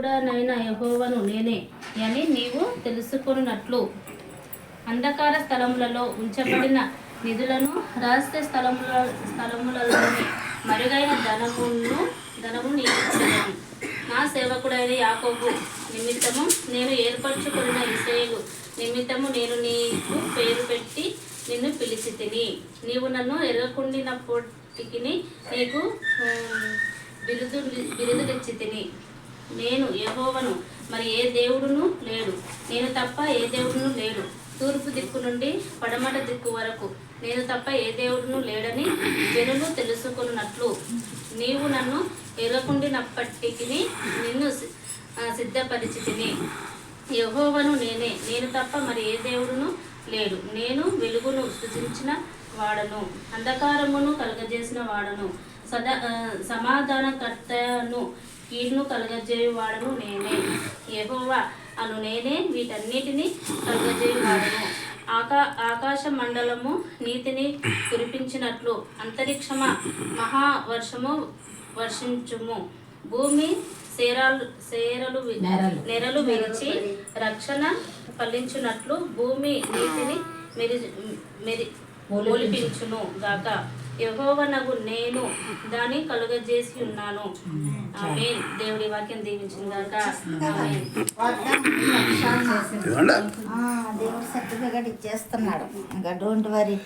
సేవకుడనైన యెహోవాను నేనే అని నీవు తెలుసుకొనున్నట్లు అంధకార స్థలములలో ఉంచబడిన నిధులను రహస్య స్థలములలోని మరుగైన ధనము నీకు ఇచ్చెదను. నా సేవకుడైన యాకోబు నిమిత్తము నేను ఏర్పరచుకున్న ఇశ్రాయేలు నిమిత్తము నేను నీకు పేరు పెట్టి నిన్ను పిలిచి తిని. నీవు నన్ను ఎరగకుండినప్పటికి నీకు బిరుదులిచ్చి తిని. నేను యెహోవాను, మరి ఏ దేవుడును లేడు, నేను తప్ప ఏ దేవుడును లేడు. తూర్పు దిక్కు నుండి పడమట దిక్కు వరకు నేను తప్ప ఏ దేవుడును లేడని జనులు తెలుసుకున్నట్లు నీవు నన్ను ఎరగకుండినప్పటికి నిన్ను సిద్ధపరిచి తిని. యెహోవాను నేనే, నేను తప్ప మరి ఏ దేవుడును లేడు. నేను వెలుగును సృజించిన వాడను, అంధకారమును కలుగజేసిన వాడను, సమాధానకర్తను, కీడును కలుగజేయువాడను నేనే. యెహోవా అను నేనే వీటన్నిటిని కలుగజేయువాడను. ఆకాశ మండలము నీతిని కురిపించినట్లు అంతరిక్షమా మహావర్షము వర్షించుము. భూమి నెరలు విరిచి రక్షణ ఫలించున్నట్లు భూమి నీతిని ఒలిపించును గాక. యెహోవానగు నేను దాన్ని కలుగజేసి ఉన్నాను. ఆమేన్. దేవుడి వాక్యం దీవించిన గాక. ఆమేన్. దేవుడు సర్టిఫికెట్ ఇచ్చేస్తున్నాడు. ఇంకా డోంట్ వరీ.